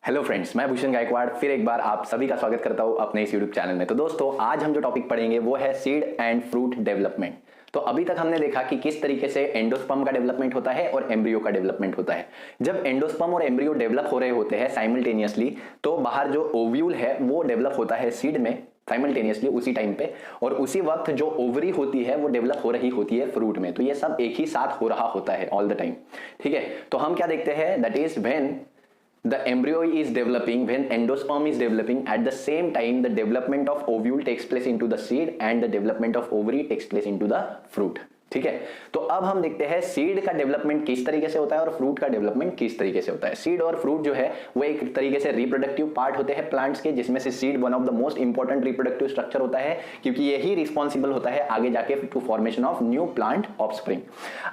Hello friends, मैं भूषण गायकवाड़ फिर एक बार आप सभी का स्वागत करता हूं अपने इस यूट्यूब चैनल में। तो दोस्तों, आज हम जो टॉपिक पढ़ेंगे वो है सीड एंड फ्रूट डेवलपमेंट। तो अभी तक हमने देखा कि किस तरीके से एंडोस्पर्म का डेवलपमेंट होता है और एम्ब्रियो का डेवलपमेंट होता है। जब एंडोस्पर्म और एम्ब्रियो डेवलप हो रहे होते हैं साइमल्टेनियसली, तो बाहर जो ओव्यूल है वो डेवलप होता है सीड में साइमल्टेनियसली उसी टाइम पे, और उसी वक्त जो ओवरी होती है वो डेवलप हो रही होती है फ्रूट में। तो ये सब एक ही साथ हो रहा होता है ऑल द टाइम। ठीक है, तो हम क्या देखते हैं, that is when the embryo is developing, when endosperm is developing, at the same time the development of ovule takes place into the seed and the development of ovary takes place into the fruit. ठीक है, तो अब हम देखते हैं seed का development किस तरीके से होता है और फ्रूट का डेवलपमेंट किस तरीके से होता है। सीड और फ्रूट जो है वो एक तरीके से रिप्रोडक्टिव पार्ट होते हैं प्लांट्स के, जिसमें से seed one of the most important reproductive structure होता है, क्योंकि यही रिस्पॉन्सिबल होता है आगे जाके to formation of new plant offspring.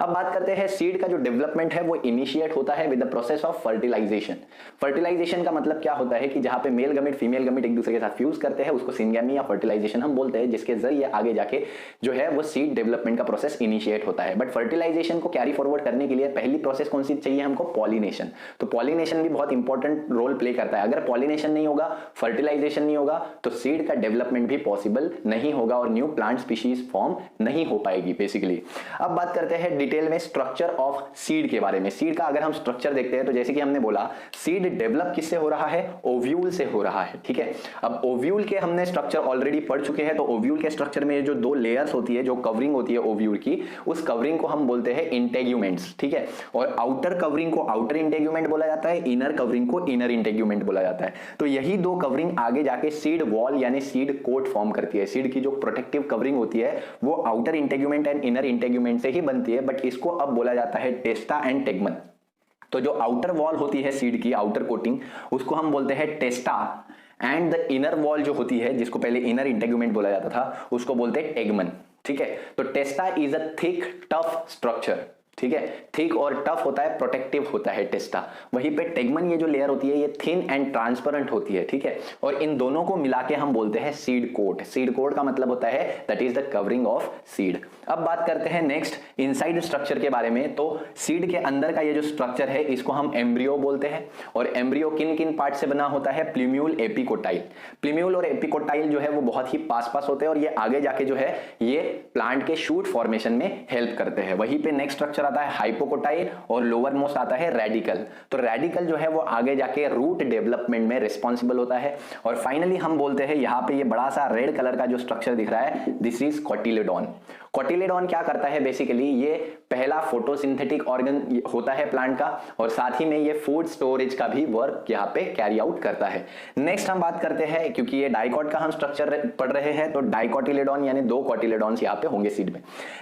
अब बात करते हैं सीड का जो डेवलपमेंट है वो इनिशिएट होता है with the process of fertilization. Fertilization का मतलब क्या होता है कि जहां पे मेल गमीट फीमेल गमीट एक दूसरे के साथ फ्यूज करते हैं उसको सिंगैमी या फर्टिलाइजेशन हम बोलते हैं, जिसके जरिए आगे जाके जो है वो सीड डेवलपमेंट का प्रोसेस इनिशिएट होता है। बट फर्टिलाइजेशन को कैरी फॉरवर्ड करने के लिए पहली प्रोसेस कौन सी चाहिए हमको, पॉलिनेशन। तो पॉलिनेशन भी बहुत इंपॉर्टेंट रोल प्ले करता है। अगर पॉलिनेशन नहीं होगा, फर्टिलाइजेशन नहीं होगा, तो सीड का डेवलपमेंट भी पॉसिबल नहीं होगा और न्यू प्लांट स्पीशीज फॉर्म नहीं हो पाएगी बेसिकली। अब बात करते हैं डिटेल में स्ट्रक्चर ऑफ सीड के बारे में। सीड का अगर हम स्ट्रक्चर देखते हैं तो जैसे कि हमने बोला, सीड डेवलप किससे हो रहा है, ओव्यूल से हो रहा है। ठीक है, अब ओव्यूल के हमने स्ट्रक्चर ऑलरेडी पढ़ चुके हैं। तो ओव्यूल के स्ट्रक्चर में जो दो लेयर्स होती है, जो कवरिंग होती है ओव्यूल की, उस कवरिंग को हम बोलते हैं इंटेग्यूमेंट्स। ठीक है, और आउटर कवरिंग को आउटर इंटेग्यूमेंट बोला जाता है, इनर कवरिंग को इनर इंटेग्यूमेंट बोला जाता है। तो यही दो कवरिंग आगे जाके सीड वॉल यानी सीड कोट फॉर्म करती है। सीड की जो प्रोटेक्टिव कवरिंग होती है वो outer integument and inner integument से ही बनती है, बट इसको अब बोला जाता है टेस्टा एंड टेगमन। तो जो आउटर वॉल होती है सीड की, आउटर कोटिंग, उसको हम बोलते हैं टेस्टा, एंड द इनर वॉल जो होती है, जिसको पहले इनर इंटेग्यूमेंट बोला जाता था, उसको बोलते हैं टेगमन। ठीक है, तो testa is a thick tough structure. ठीक है, थिक और टफ होता है, प्रोटेक्टिव होता है टेस्टा। वहीं पे टेगमन ये जो लेयर होती है ये थिन एंड ट्रांसपेरेंट होती है। ठीक है, और इन दोनों को मिला के हम बोलते हैं सीड कोट। सीड कोट का मतलब होता है that is the covering of seed. अब बात करते हैं नेक्स्ट इनसाइड स्ट्रक्चर के बारे में। तो सीड के अंदर का ये जो स्ट्रक्चर है इसको हम एम्ब्रियो बोलते हैं। और एम्ब्रियो किन किन पार्ट से बना होता है, प्लूम्यूल, एपिकोटाइल। प्लूम्यूल और एपिकोटाइल जो है वो बहुत ही पास पास होते हैं और ये आगे जाके जो है ये प्लांट के शूट फॉर्मेशन में हेल्प करते हैं। वहीं पे नेक्स्ट स्ट्रक्चर आता है हाइपोकोटाइल और लोअर मोस्ट आता है रेडिकल। तो रेडिकल जो है वो आगे जाके रूट डेवलपमेंट में रिस्पॉन्सिबल होता है। और फाइनली हम बोलते हैं यहाँ पे ये बड़ा सा रेड कलर का जो स्ट्रक्चर दिख रहा है, दिस इज कोटिलेडॉन। कोटिलेडॉन क्या करता है, बेसिकली ये पहला फोटोसिंथेटिक ऑर्गन होता है प्लांट का, और साथ ही में ये फूड स्टोरेज का भी वर्क यहाँ पे कैरी आउट करता है। नेक्स्ट हम बात करते हैं, क्योंकि ये डाइकॉट का हम स्ट्रक्चर पढ़ रहे हैं, तो डाइकोटिलेडॉन यानी दो कोटिलेडॉन्स यहाँ पे होंगे सीड में।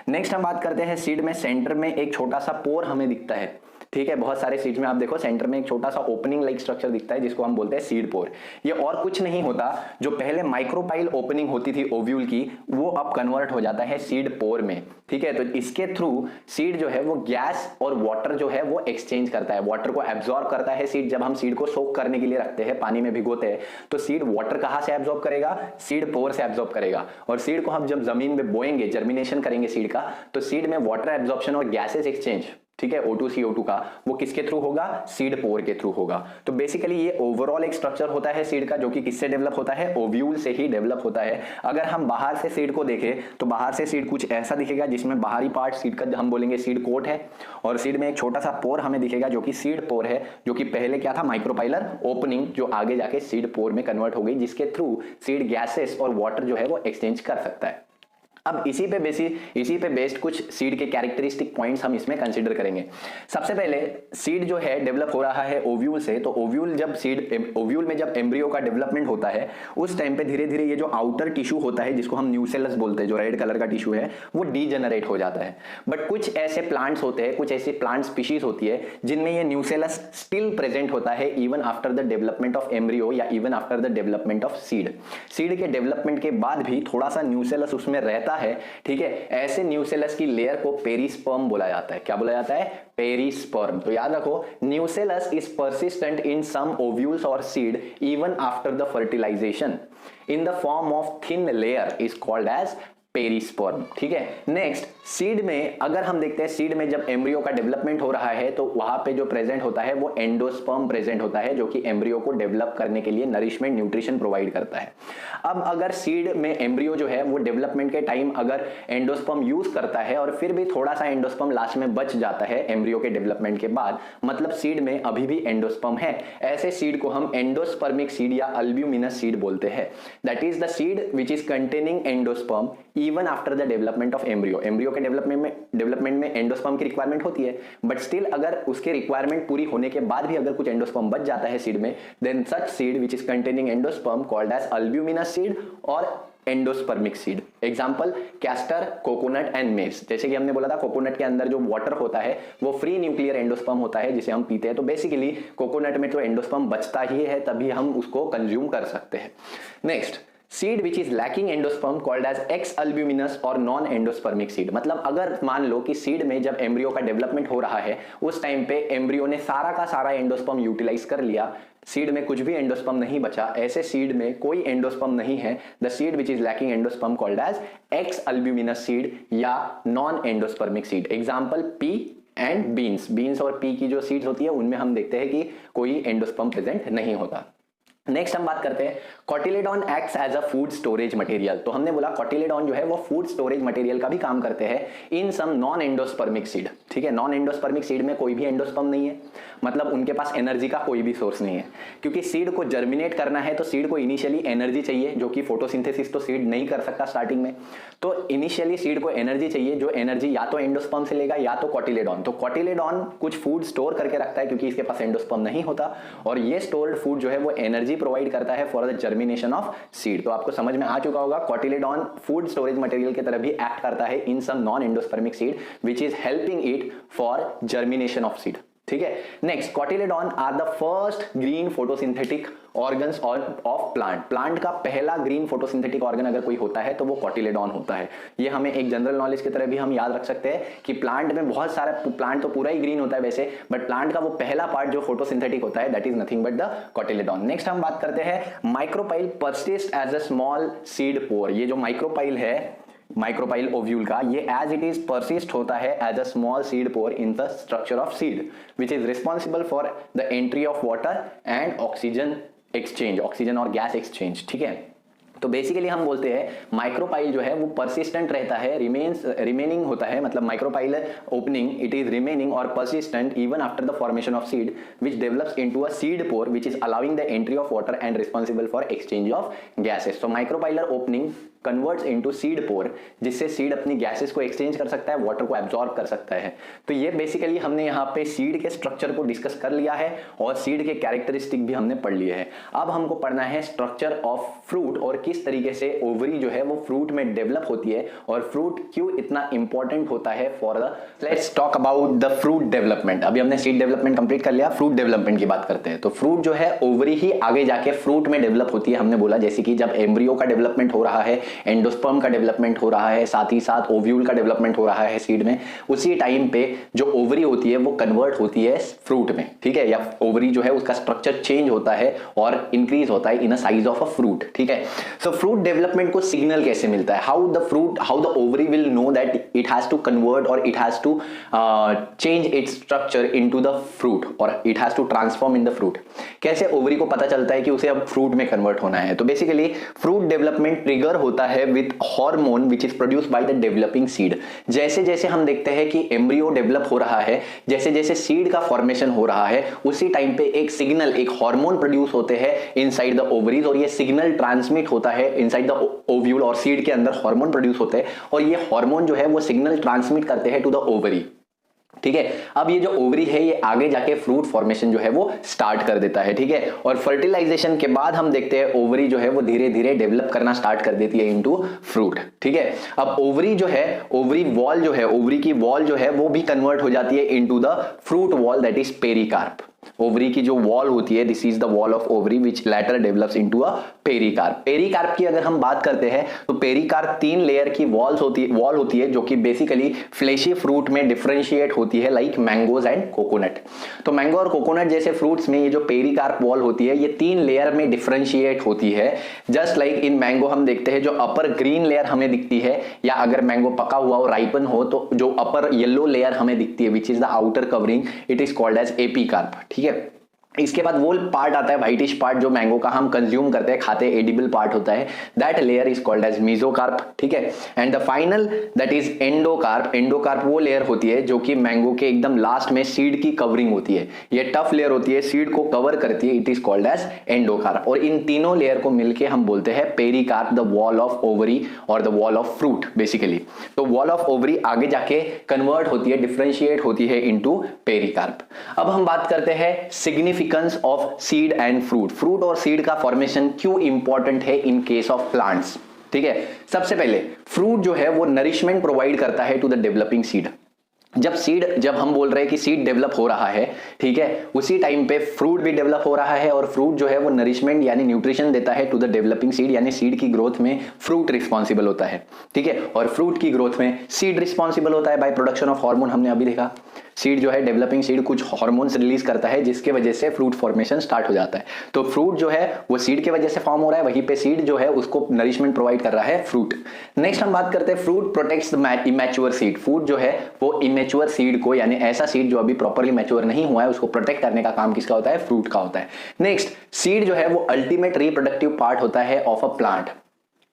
नेक्स्ट हम बात करते हैं सीड में सेंटर में एक छोटा सा पोर हमें दिखता है। ठीक है, बहुत सारे सीड्स में आप देखो सेंटर में एक छोटा सा ओपनिंग लाइक स्ट्रक्चर दिखता है, जिसको हम बोलते हैं सीड पोर। ये और कुछ नहीं होता, जो पहले माइक्रोपाइल ओपनिंग होती थी ओव्यूल की, वो अब कन्वर्ट हो जाता है सीड पोर में। ठीक है, तो इसके थ्रू सीड जो है वो गैस और वाटर जो है वो एक्सचेंज करता है, वाटर को एब्जॉर्ब करता है सीड। जब हम सीड को सोक करने के लिए रखते हैं, पानी में भिगोते हैं, तो सीड वाटर कहां से एब्जॉर्ब करेगा, सीड पोर से एब्जॉर्ब करेगा। और सीड को हम जब जमीन में बोएंगे, जर्मिनेशन करेंगे सीड का, तो सीड में वाटर एब्जॉर्प्शन और गैसेस एक्सचेंज, ठीक है, O2 CO2 का, वो किसके थ्रू होगा, सीड पोर के थ्रू होगा। तो बेसिकली ये ओवरऑल एक स्ट्रक्चर होता है सीड का, जो कि किससे डेवलप होता है, ओव्यूल से ही डेवलप होता है। अगर हम बाहर से सीड को देखें तो बाहर से सीड कुछ ऐसा दिखेगा, जिसमें बाहरी पार्ट सीड का हम बोलेंगे सीड कोट है, और सीड में एक छोटा सा पोर हमें दिखेगा जो कि सीड पोर है, जो कि पहले क्या था, माइक्रोपाइलर ओपनिंग, जो आगे जाके सीड पोर में कन्वर्ट हो गई, जिसके थ्रू सीड गैसेस और वाटर जो है वो एक्सचेंज कर सकता है। अब इसी पे बेस्ड कुछ सीड के कैरेक्टरिस्टिक पॉइंट्स हम इसमें कंसीडर करेंगे। सबसे पहले सीड जो है डेवलप हो रहा है ओव्यूल से, तो ओव्यूल में जब एम्ब्रियो का डेवलपमेंट होता है, उस टाइम पे धीरे धीरे ये जो आउटर टिश्यू होता है, जिसको हम न्यूसेलस बोलते हैं, जो रेड कलर का टिश्यू है, वो डीजेनरेट हो जाता है। बट कुछ ऐसे प्लांट्स होते हैं, कुछ ऐसी प्लांट स्पीशीज होती है जिनमें ये न्यूसेलस स्टिल प्रेजेंट होता है even after the development of embryo या even after the development of seed. Seed के डेवलपमेंट के बाद भी थोड़ा सा न्यूसेलस उसमें रहता है। ठीक है, ऐसे न्यूसेलस की लेयर को पेरिस्पर्म बोला जाता है। क्या बोला जाता है, पेरिस्पर्म। तो याद रखो, nucellus is persistent in some ovules और seed even after the fertilization in the form of thin layer is called as perisperm. ठीक है, नेक्स्ट सीड में अगर हम देखते हैं, सीड में जब एम्ब्रियो का डेवलपमेंट हो रहा है तो वहां पे जो प्रेजेंट होता है वो एंडोस्पर्म प्रेजेंट होता है, जो कि एम्ब्रियो को डेवलप करने के लिए नरिशमेंट न्यूट्रिशन प्रोवाइड करता है। अब अगर सीड में एम्ब्रियो जो है वो डेवलपमेंट के टाइम अगर एंडोस्पर्म यूज करता है और फिर भी थोड़ा सा एंडोस्पर्म लास्ट में बच जाता है एम्ब्रियो के डेवलपमेंट के बाद, मतलब सीड में अभी भी एंडोस्पर्म है, ऐसे सीड को हम एंडोस्पर्मिक सीड या अल्ब्यूमिनस सीड बोलते हैं। That is the seed which is containing endosperm even after the development of embryo. Embryo के डेवलपमेंट में एंडोस्पर्म की रिक्वायरमेंट होती है, बट स्टिल अगर उसके रिक्वायरमेंट पूरी होने के बाद भी अगर कुछ एंडोस्पर्म बच जाता है सीड में, then such seed which is containing endosperm called as albuminous seed और endospermic seed. Example castor, coconut and maize. जैसे कि हमने बोला था कोकोनट के अंदर जो वाटर होता है वो फ्री न्यूक्लियर एंडोस्पर्म होता है जिसे हम पीते हैं, तो बेसिकली कोकोनट में तो एंडोस्पर्म बचता ही है, तभी हम उसको कंज्यूम कर सकते हैं। Next seed which is lacking endosperm called as x albuminous और नॉन एंडोस्पर्मिक सीड। मतलब अगर मान लो कि सीड में जब एम्ब्रियो का डेवलपमेंट हो रहा है उस टाइम पे एम्ब्रियो ने सारा का सारा एंडोस्पर्म यूटिलाइज कर लिया, सीड में कुछ भी एंडोस्पर्म नहीं बचा, ऐसे सीड में कोई एंडोस्पर्म नहीं है, the seed which is lacking endosperm called as x albuminous seed या non endospermic seed. Example pea and beans. Beans और पी की जो सीड्स होती है उनमें हम देखते हैं कि कोई एंडोस्पर्म प्रेजेंट नहीं होता। नेक्स्ट हम बात करते हैं cotyledon acts as a food storage material. तो हमने बोला कॉटिलेडॉन जो है वो फूड स्टोरेज मटेरियल का भी काम करते हैं इन सम नॉन एंडोस्पर्मिक सीड। ठीक है, नॉन एंडोस्पर्मिक सीड में कोई भी एंडोस्पर्म नहीं है, मतलब उनके पास एनर्जी का कोई भी सोर्स नहीं है, क्योंकि सीड को जर्मिनेट करना है तो सीड को इनिशियली एनर्जी चाहिए, जो कि फोटोसिंथेसिस तो सीड नहीं कर सकता स्टार्टिंग में। तो इनिशियली सीड को एनर्जी चाहिए, जो एनर्जी या तो एंडोस्पर्म से लेगा या तो कॉटिलेडॉन। तो कॉटिलेडॉन कुछ फूड स्टोर करके रखता है क्योंकि इसके पास एंडोस्पर्म नहीं होता, और ये स्टोर्ड फूड जो है वो एनर्जी प्रोवाइड करता है for the germination of seed. तो आपको समझ में आ चुका होगा कॉटिलेडॉन फूड स्टोरेज मटेरियल की तरह भी एक्ट करता है in some non endospermic seed which is helping it for germination of seed. ठीक है, next cotyledon are the first green photosynthetic organs of plant. Plant का पहला ग्रीन फोटोसिंथेटिक ऑर्गन अगर कोई होता है तो वो कॉटिलेडॉन होता है। ये हमें एक जनरल नॉलेज की तरह भी हम याद रख सकते हैं कि प्लांट में बहुत सारा, प्लांट तो पूरा ही ग्रीन होता है वैसे, बट प्लांट का वो पहला पार्ट जो फोटोसिंथेटिक होता है that is nothing but the cotyledon. Next हम बात करते हैं micropyle persist as a small seed pore. ये जो माइक्रोपाइल है, माइक्रोपाइल ओव्यूल का, ये एज इट इज परसिस्ट होता है as a small seed pore in the structure of seed which is responsible for the entry of water and oxygen exchange, oxygen और gas exchange. ठीक है, तो basically हम बोलते हैं माइक्रोपाइल जो है वो परसिस्टेंट रहता है, रिमेनिंग होता है, मतलब micropyle opening it is remaining और persistent even after the formation of seed which develops into a seed pore which is allowing the entry of water and responsible for exchange of gases. तो micropylar opening converts into seed pore, जिससे seed अपनी gases को exchange कर सकता है, water को absorb कर सकता है। तो ये बेसिकली हमने यहाँ पे सीड के स्ट्रक्चर को डिस्कस कर लिया है और सीड के कैरेक्टरिस्टिक भी हमने पढ़ लिए हैं। अब हमको पढ़ना है स्ट्रक्चर ऑफ फ्रूट और किस तरीके से ओवरी जो है वो फ्रूट में डेवलप होती है और फ्रूट क्यों इतना इंपॉर्टेंट होता है for the. Let's talk about the fruit development. अभी हमने सीड डेवलपमेंट कंप्लीट कर लिया, फ्रूट डेवलपमेंट की बात करते हैं। तो फ्रूट जो है ओवरी ही आगे जाके फ्रूट में डेवलप होती है। हमने बोला जैसे कि जब एम्ब्रियो का डेवलपमेंट हो रहा है, एंडोस्पर्म का डेवलपमेंट हो रहा है, साथ ही साथ ओव्यूल का डेवलपमेंट हो रहा है सीड में, उसी टाइम पे जो ओवरी होती है वो कन्वर्ट होती है फ्रूट में। ठीक है, या ओवरी जो है उसका स्ट्रक्चर चेंज होता है और इंक्रीज होता है in a size of a fruit. ठीक है, सो फ्रूट डेवलपमेंट को सिग्नल कैसे मिलता है, how the ovary will know that it has to convert और it has to change its structure into the fruit और it has to transform in the fruit. कैसे ovary को पता चलता है कि उसे अब फ्रूट में कन्वर्ट होना है? तो बेसिकली फ्रूट डेवलपमेंट ट्रिगर होता है with hormone which is produced by the developing seed. जैसे जैसे हम देखते हैं कि एम्ब्रियो डेवलप हो रहा है, जैसे जैसे सीड का फॉर्मेशन हो रहा है, उसी टाइम पे एक सिग्नल, एक हार्मोन प्रोड्यूस होते हैं इनसाइड द ओवरीज और ये सिग्नल ट्रांसमिट होता है इनसाइड द ओव्यूल और सीड के अंदर हार्मोन प्रोड्यूस होते हैं और ये हार्मोन जो है वो सिग्नल ट्रांसमिट करते हैं टू द ओवरी। ठीक है, अब ये जो ओवरी है ये आगे जाके फ्रूट फॉर्मेशन जो है वो स्टार्ट कर देता है। ठीक है, और फर्टिलाइजेशन के बाद हम देखते हैं ओवरी जो है वो धीरे धीरे डेवलप करना स्टार्ट कर देती है इनटू फ्रूट। ठीक है, अब ओवरी जो है, ओवरी वॉल जो है, ओवरी की वॉल जो है वो भी कन्वर्ट हो जाती है into the fruit wall that is pericarp. Ovary की जो वॉल होती है, this is the wall of ovary which later develops into a pericarp. Pericarp की अगर हम बात करते हैं तो पेरिकार्प 3 लेयर की वॉल होती है जो कि बेसिकली फ्लेशी फ्रूट में डिफरेंशिएट होती है, लाइक मैंगोज एंड कोकोनट। तो मैंगो और कोकोनट जैसे फ्रूट्स में ये जो पेरिकार्प वॉल होती है ये 3 लेयर में डिफरेंशिएट होती है। जस्ट लाइक इन मैंगो हम देखते हैं जो अपर ग्रीन लेयर हमें दिखती है, या अगर मैंगो पका हुआ हो, राइपन हो, तो जो अपर येलो लेयर हमें दिखती है which is the outer covering, it is called as epicarp. ठीक है, इसके बाद वो पार्ट आता है व्हाइटिश पार्ट जो मैंगो का हम कंज्यूम करते हैं, खाते हैं, एडिबल पार्ट होता है, that layer is called as mesocarp. ठीक है, and the final that is endocarp. Endocarp वो लेयर होती है जो कि मैंगो के एकदम लास्ट में सीड की कवरिंग होती है, ये टफ लेयर होती है, सीड को कवर करती है, it is called as endocarp. और इन तीनों लेयर को मिलकर हम बोलते हैं pericarp, the wall of ovary और the wall of fruit basically. तो वॉल ऑफ ओवरी आगे जाके कन्वर्ट होती है, डिफरेंशिएट होती है इनटू पेरिकार्प। अब हम बात करते हैं significance of seed and fruit. Fruit और सीड का फॉर्मेशन क्यों इंपॉर्टेंट है इन केस ऑफ प्लांट्स। ठीक है, सबसे पहले फ्रूट जो है वो नरिशमेंट प्रोवाइड करता है टू द डेवलपिंग सीड। जब हम बोल रहे हैं कि सीड डेवलप हो रहा है, ठीक है, उसी टाइम पे फ्रूट भी डेवलप हो रहा है, और फ्रूट जो है वो नरिशमेंट यानी न्यूट्रिशन देता है टू द डेवलपिंग सीड, यानी सीड की ग्रोथ में फ्रूट रिस्पॉन्सिबल होता है। ठीक है, और फ्रूट की ग्रोथ में सीड रिस्पॉन्सिबल होता है बाय प्रोडक्शन ऑफ हार्मोन। हमने अभी देखा सीड जो है, डेवलपिंग सीड कुछ हार्मोन्स रिलीज करता है जिसके वजह से फ्रूट फॉर्मेशन स्टार्ट हो जाता है। तो फ्रूट जो है वो सीड के वजह से फॉर्म हो रहा है, वहीं पे सीड जो है उसको नरिशमेंट प्रोवाइड कर रहा है फ्रूट। नेक्स्ट हम बात करते हैं fruit protects the immature seed. Fruit जो है वो इमैच्योर सीड को, यानी ऐसा सीड जो अभी प्रॉपर्ली मैच्योर नहीं हुआ है, उसको प्रोटेक्ट करने का काम किसका होता है, फ्रूट का होता है। नेक्स्ट, सीड जो है वो अल्टीमेट रिप्रोडक्टिव पार्ट होता है ऑफ अ प्लांट।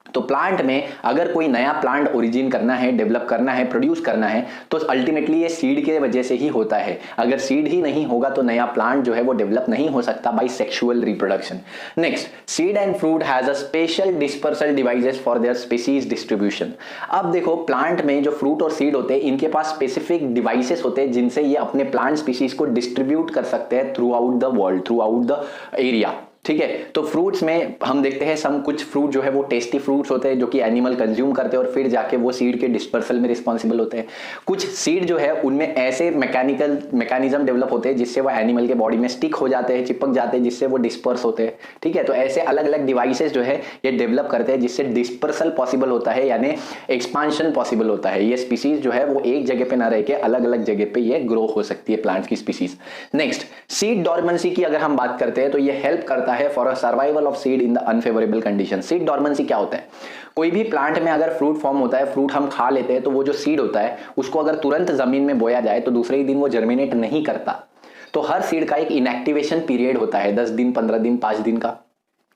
तो प्लांट में अगर कोई नया प्लांट ओरिजिन करना है, डेवलप करना है, प्रोड्यूस करना है, तो अल्टीमेटली ये सीड के वजह से ही होता है। अगर सीड ही नहीं होगा तो नया प्लांट जो है वो डेवलप नहीं हो सकता by sexual reproduction. Next, seed and fruit has a special dispersal devices for their species distribution. अब देखो, प्लांट में जो फ्रूट और सीड होते हैं इनके पास स्पेसिफिक डिवाइसेस होते हैं जिनसे ये अपने प्लांट स्पीसीज को डिस्ट्रीब्यूट कर सकते हैं through out the world, through out the area. ठीक है, तो फ्रूट्स में हम देखते हैं कुछ फ्रूट जो है वो टेस्टी फ्रूट्स होते हैं जो कि एनिमल कंज्यूम करते हैं और फिर जाके वो सीड के डिस्पर्सल में रिस्पॉन्सिबल होते हैं। कुछ सीड जो है उनमें ऐसे मैकेनिज्म डेवलप होते हैं जिससे वो एनिमल के बॉडी में स्टिक हो जाते हैं, चिपक जाते हैं, जिससे वो डिस्पर्स होते हैं। ठीक है, तो ऐसे अलग अलग डिवाइसेस जो है ये डेवलप करते हैं जिससे डिस्पर्सल पॉसिबल होता है, यानी एक्सपांशन पॉसिबल होता है। ये स्पीसीज जो है वो एक जगह पे ना रह के अलग अलग जगह पे ये ग्रो हो सकती है, प्लांट्स की स्पीसीज। नेक्स्ट, सीड डॉर्मेंसी की अगर हम बात करते हैं तो ये हेल्प करता है for a survival of seed in the unfavourable condition. Seed dormancy क्या होता है? कोई भी प्लांट में अगर फ्रूट फॉर्म होता है, फ्रूट हम खा लेते हैं, तो वो जो सीड होता है उसको अगर तुरंत जमीन में बोया जाए तो दूसरे ही दिन वो जर्मिनेट नहीं करता। तो हर सीड का एक इनएक्टिवेशन पीरियड होता है, 10 दिन, 15 दिन, 5 दिन का।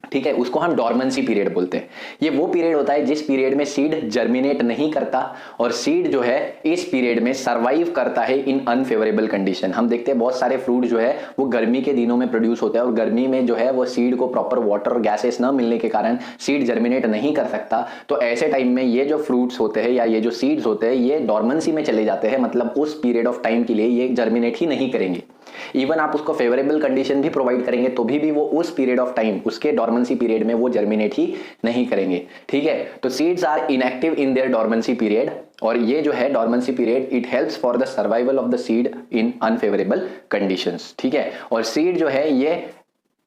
ठीक है, उसको हम डॉर्मेंसी पीरियड बोलते हैं। ये वो पीरियड होता है जिस पीरियड में सीड जर्मिनेट नहीं करता और सीड जो है इस पीरियड में सर्वाइव करता है इन अनफेवरेबल कंडीशन। हम देखते हैं बहुत सारे फ्रूट जो है वो गर्मी के दिनों में प्रोड्यूस होते हैं और गर्मी में जो है वो सीड को प्रॉपर वाटर गैसेस न मिलने के कारण सीड जर्मिनेट नहीं कर सकता। तो ऐसे टाइम में ये जो फ्रूट्स होते हैं या ये जो सीड्स होते हैं ये डॉर्मेंसी में चले जाते हैं, मतलब उस पीरियड ऑफ टाइम के लिए ये जर्मिनेट ही नहीं करेंगे। इवन आप उसको फेवरेबल कंडीशन भी प्रोवाइड करेंगे तो भी वो उस पीरियड ऑफ टाइम, उसके डॉर्मेंसी पीरियड में वो जर्मिनेट ही नहीं करेंगे। ठीक है, तो seeds are inactive in their dormancy period, और ये जो है dormancy period it helps for the survival of the seed in unfavourable conditions. ठीक है, और सीड जो है ये,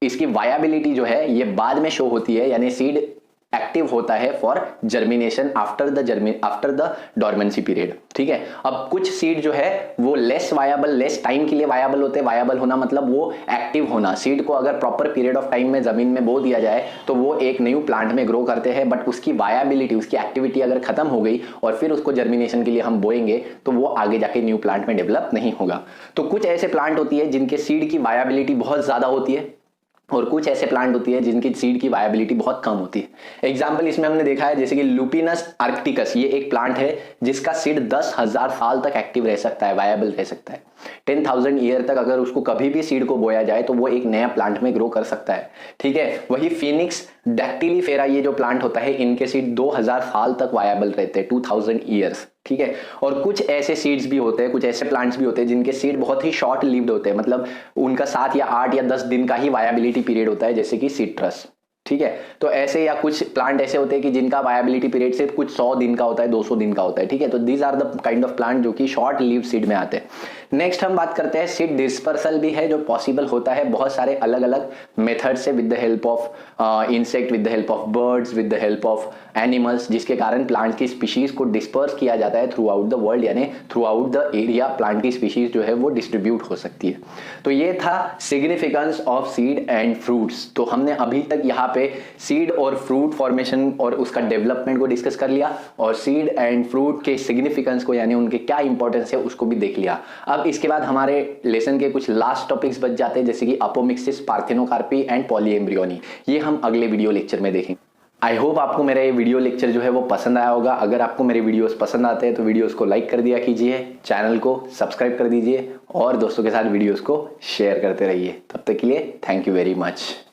इसकी वायबिलिटी जो है ये बाद में शो होती है, यानी सीड एक्टिव होता है for germination after the dormancy period. ठीक है, अब कुछ सीड जो है वो लेस वायबल, लेस टाइम के लिए वायबल होते हैं। वायबल होना मतलब वो एक्टिव होना। सीड को अगर प्रॉपर पीरियड ऑफ टाइम में जमीन में बो दिया जाए तो वो एक न्यू प्लांट में ग्रो करते हैं, बट उसकी वायबिलिटी, उसकी एक्टिविटी अगर खत्म हो गई और फिर उसको जर्मिनेशन के लिए हम बोएंगे तो वो आगे जाके न्यू प्लांट में डेवलप नहीं होगा। तो कुछ ऐसे प्लांट होती है जिनके सीड की वायबिलिटी बहुत ज्यादा होती है और कुछ ऐसे प्लांट होती है जिनकी सीड की वायबिलिटी बहुत कम होती है। एग्जाम्पल इसमें हमने देखा है जैसे कि लुपिनस आर्कटिकस, ये एक प्लांट है जिसका सीड 10,000 साल तक एक्टिव रह सकता है, वायबल रह सकता है। 10,000 ईयर तक अगर उसको कभी भी सीड को बोया जाए तो वो एक नया प्लांट में ग्रो कर सकता है। ठीक है, वही फिनिक्स डैक्टिलीफेरा ये जो प्लांट होता है इनके सीड 2000 साल तक वायबल रहते हैं, 2000 ईयर्स। ठीक है, और कुछ ऐसे सीड्स भी होते हैं, कुछ ऐसे प्लांट्स भी होते हैं जिनके सीड बहुत ही शॉर्ट लिव्ड होते हैं, मतलब उनका 7 या 8 या 10 दिन का ही वायबिलिटी पीरियड होता है, जैसे कि सिट्रस। ठीक है। तो ऐसे या कुछ प्लांट ऐसे होते हैं कि जिनका वायबिलिटी पीरियड सिर्फ कुछ 100 दिन का होता है, 200 दिन का होता है, ठीक है। तो these are the kind of plant जो कि शॉर्ट लिव सीड में आते हैं। नेक्स्ट हम बात करते हैं सीड डिस्पर्सल भी है जो पॉसिबल होता है बहुत सारे अलग अलग मेथड से, with the help of insect, with the help of birds, with the help of animals, जिसके कारण प्लांट की स्पीशीज को डिस्पर्स किया जाता है थ्रू आउट द वर्ल्ड, यानी through out the area plant की स्पीशीज जो है वो डिस्ट्रीब्यूट हो सकती है। तो ये था significance of seed and fruits. तो हमने अभी तक यहाँ पे सीड और फ्रूट फॉर्मेशन और उसका डेवलपमेंट को डिस्कस कर लिया, और सीड एंड फ्रूट के सिग्निफिकेंस को, यानी उनके क्या इंपॉर्टेंस है, उसको भी देख लिया। अब इसके बाद हमारे लेसन के कुछ लास्ट टॉपिक्स बच जाते हैं, जैसे कि अपोमिक्सिस, पार्थेनोकार्पी एंड पॉलीएम्ब्रियोनी। ये हम अगले वीडियो लेक्चर में देखेंगे। आई होप आपको मेरा ये वीडियो लेक्चर जो है वो पसंद आया होगा। अगर आपको मेरे वीडियोस पसंद आते हैं तो वीडियोस को लाइक कर दिया कीजिए, चैनल को सब्सक्राइब कर दीजिए और दोस्तों के साथ वीडियोस को शेयर करते रहिए। तब तक के लिए थैंक यू वेरी मच।